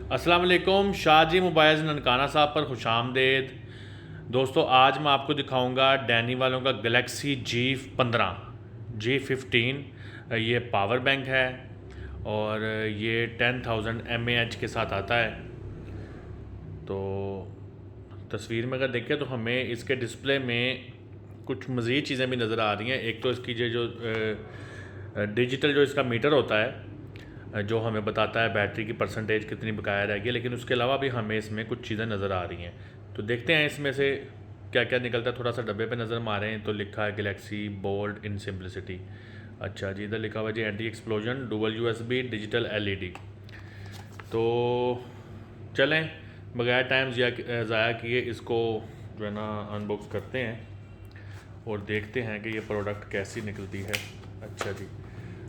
अस्सलाम वालेकुम। शाहजी मोबाइल्स ननकाना साहब पर खुशामदेद। दोस्तों, आज मैं आपको दिखाऊंगा डैनी वालों का गलेक्सी G15 ये पावर बैंक है और ये 10,000 mAh के साथ आता है। तो तस्वीर में अगर देखें तो हमें इसके डिस्प्ले में कुछ मज़ीद चीज़ें भी नज़र आ रही हैं। एक तो इसकी जो डिजिटल जो इसका मीटर होता है जो हमें बताता है बैटरी की परसेंटेज कितनी बकाया रहेगी, लेकिन उसके अलावा भी हमें इसमें कुछ चीज़ें नज़र आ रही हैं। तो देखते हैं इसमें से क्या क्या निकलता है। थोड़ा सा डब्बे पे नज़र मारें तो लिखा है गलेक्सी बोल्ड इन सिंपलिसिटी। अच्छा जी, इधर लिखा हुआ जी anti explosion dual USB digital LED। तो चलें बगैर टाइम ज़ाया किए इसको जो है ना अनबॉक्स करते हैं और देखते हैं कि ये प्रोडक्ट कैसी निकलती है। अच्छा जी,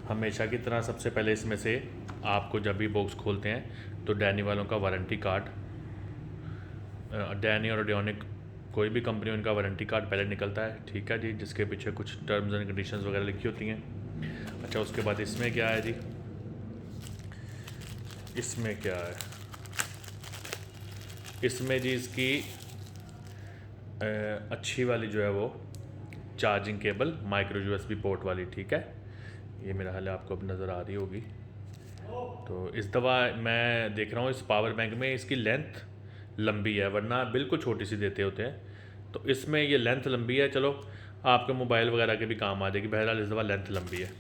हमेशा की तरह सबसे पहले इसमें से आपको जब भी बॉक्स खोलते हैं तो डैनी वालों का वारंटी कार्ड, डैनी और ऑडियोनिक कोई भी कंपनी उनका वारंटी कार्ड पहले निकलता है, ठीक है जी, जिसके पीछे कुछ टर्म्स एंड कंडीशंस वगैरह लिखी होती हैं। अच्छा, उसके बाद इसमें क्या है जी, इसमें क्या है, इसमें जी इसकी अच्छी वाली जो है वो charging cable micro USB port वाली, ठीक है। ये मेरा ख्याल है आपको अब नज़र आ रही होगी। तो इस दफ़ा मैं देख रहा हूँ इस पावर बैंक में इसकी लेंथ लंबी है, वरना बिल्कुल छोटी सी देते होते हैं। तो इसमें ये लेंथ लंबी है, चलो आपके मोबाइल वगैरह के भी काम आ जाएगी। बहरहाल इस दफ़ा लेंथ लंबी है।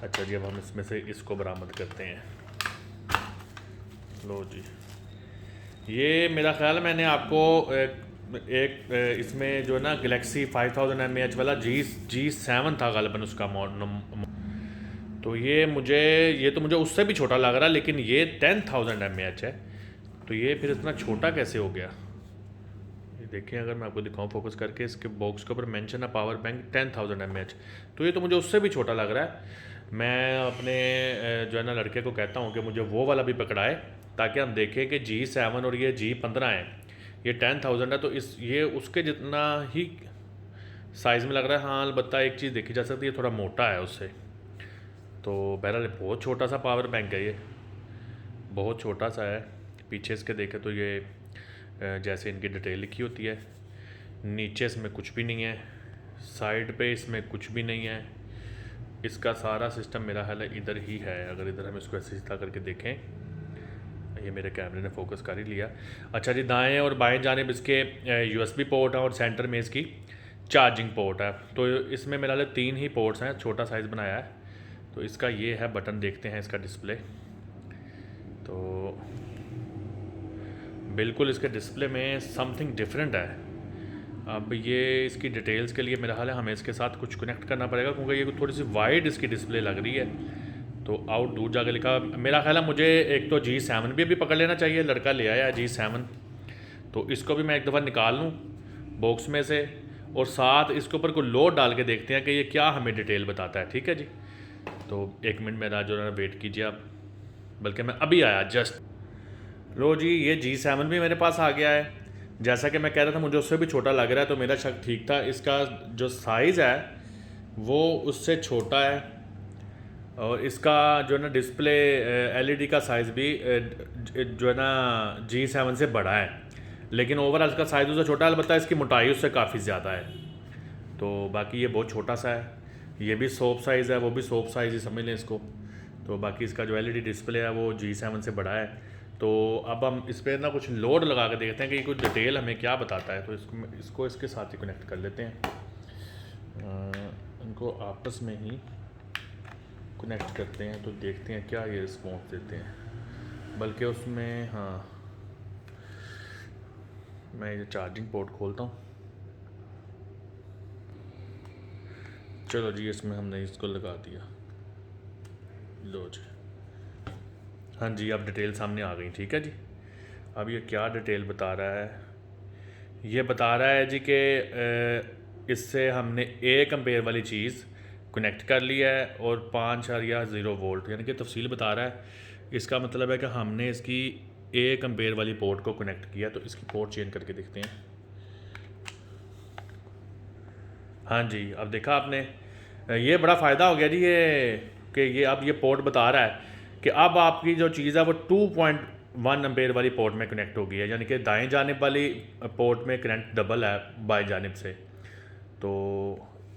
अच्छा जी, अब हम इसमें से इसको बरामद करते हैं। लो जी, ये मेरा ख्याल मैंने आपको इसमें जो है ना गलेक्सी 5000 mAh वाला G7 था गालिबन उसका तो ये तो मुझे उससे भी छोटा लग रहा है, लेकिन ये 10,000 mAh है। तो ये फिर इतना छोटा कैसे हो गया? ये देखिए, अगर मैं आपको दिखाऊं फोकस करके, इसके बॉक्स के ऊपर मेंशन है पावर बैंक 10,000 mAh। तो ये तो मुझे उससे भी छोटा लग रहा है। मैं अपने जो है ना लड़के को कहता हूँ कि मुझे वो वाला भी पकड़ाए, ताकि हम देखें कि G7 और ये G15 है, ये 10,000 है, तो ये उसके जितना ही साइज़ में लग रहा है। हाँ, अलबत्ता एक चीज़ देखी जा सकती है, थोड़ा मोटा है उससे। तो बहरहाल बहुत छोटा सा पावर बैंक है, ये बहुत छोटा सा है। पीछे इसके देखें तो ये जैसे इनकी डिटेल लिखी होती है, नीचे इसमें कुछ भी नहीं है, साइड पे इसमें कुछ भी नहीं है। इसका सारा सिस्टम मेरा ख्याल है इधर ही है। अगर इधर हम इसको ऐसे सीधा करके देखें, ये मेरे कैमरे ने फोकस कर ही लिया। अच्छा जी, दाएं और बाएं जानिब इसके USB पोर्ट है और सेंटर में इसकी चार्जिंग पोर्ट है। तो इसमें मेरा ख्याल 3 ही पोर्ट्स हैं, छोटा साइज़ बनाया है। तो इसका ये है बटन, देखते हैं इसका डिस्प्ले। तो बिल्कुल इसके डिस्प्ले में समथिंग डिफरेंट है। अब ये इसकी डिटेल्स के लिए मेरा हाल है हमें इसके साथ कुछ कनेक्ट करना पड़ेगा, क्योंकि ये थोड़ी सी वाइड इसकी डिस्प्ले लग रही है। तो आउट दूर जाकर लिखा, मेरा ख्याल है मुझे एक तो G7 भी अभी पकड़ लेना चाहिए, लड़का ले आया G7। तो इसको भी मैं एक दफ़ा निकाल लूँ बॉक्स में से, और साथ इसके ऊपर कोई लोड डाल के देखते हैं कि ये क्या हमें डिटेल बताता है, ठीक है जी। तो 1 मिनट मेरा जो है वेट कीजिए आप, बल्कि मैं अभी आया जस्ट। लो जी, ये G7 भी मेरे पास आ गया है। जैसा कि मैं कह रहा था मुझे उससे भी छोटा लग रहा है, तो मेरा शक ठीक था। इसका जो साइज़ है वो उससे छोटा है, और इसका जो है ना डिस्प्ले LED का साइज़ भी जो है ना G7 से बड़ा है, लेकिन ओवरऑल इसका साइज़ उससे छोटा है। अलबत्ता इसकी मोटाई उससे काफ़ी ज़्यादा है। तो बाकी ये बहुत छोटा सा है, ये भी सोप साइज़ है, वो भी सोप साइज़ ही समझ लें इसको। तो बाकी इसका जो LED डिस्प्ले है वो G7 से बड़ा है। तो अब हम इस पर ना कुछ लोड लगा के देखते हैं कि कुछ डिटेल हमें क्या बताता है। तो इसको इसके साथ ही कनेक्ट कर लेते हैं, इनको आपस में ही कनेक्ट करते हैं, तो देखते हैं क्या ये रिस्पॉन्स देते हैं। बल्कि उसमें हाँ, मैं ये चार्जिंग पोर्ट खोलता हूँ। चलो जी, इसमें हमने इसको लगा दिया। लो जी, हाँ जी, अब डिटेल सामने आ गई, ठीक है जी। अब ये क्या डिटेल बता रहा है, ये बता रहा है जी कि इससे हमने 1 एम्पेयर वाली चीज़ कनेक्ट कर लिया है और 5.0 वोल्ट, यानी कि तफसील बता रहा है। इसका मतलब है कि हमने इसकी 1 एम्पेयर वाली पोर्ट को कनेक्ट किया। तो इसकी पोर्ट चेंज करके देखते हैं। हाँ जी, अब देखा आपने, ये बड़ा फ़ायदा हो गया जी ये, कि ये अब ये पोर्ट बता रहा है कि अब आपकी जो चीज़ है वो 1 एम्पेयर वाली पोर्ट में कनेक्ट हो गई है, यानी कि दाएं जानिब वाली पोर्ट में करंट डबल है बाएं जानिब से। तो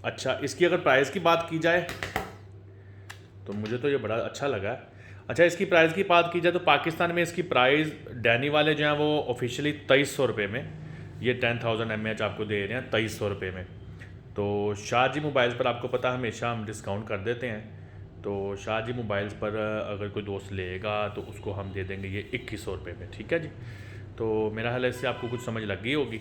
अच्छा, इसकी अगर प्राइस की बात की जाए तो मुझे तो ये बड़ा अच्छा लगा है। अच्छा, इसकी प्राइस की बात की जाए तो पाकिस्तान में इसकी प्राइस डैनी वाले जो हैं वो ऑफिशियली 2300 रुपये में ये 10,000 mAh आपको दे रहे हैं 2300 रुपये में। तो शाहजी मोबाइल्स पर आपको पता हमेशा हम डिस्काउंट कर देते हैं, तो शाहजी मोबाइल्स पर अगर कोई दोस्त लेगा तो उसको हम दे देंगे ये 2100 रुपये में। ठीक है जी। तो मेरा ख्याल है इससे आपको कुछ समझ लग गई होगी।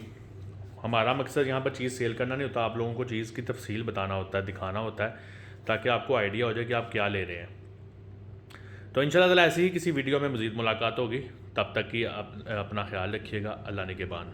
हमारा मकसद यहाँ पर चीज़ सेल करना नहीं होता, आप लोगों को चीज़ की तफसील बताना होता है, दिखाना होता है, ताकि आपको आइडिया हो जाए कि आप क्या ले रहे हैं। तो इंशाल्लाह ताला ऐसी ही किसी वीडियो में मज़ीद मुलाकात होगी। तब तक की आप अपना ख्याल रखिएगा। अल्लाह ने के बान।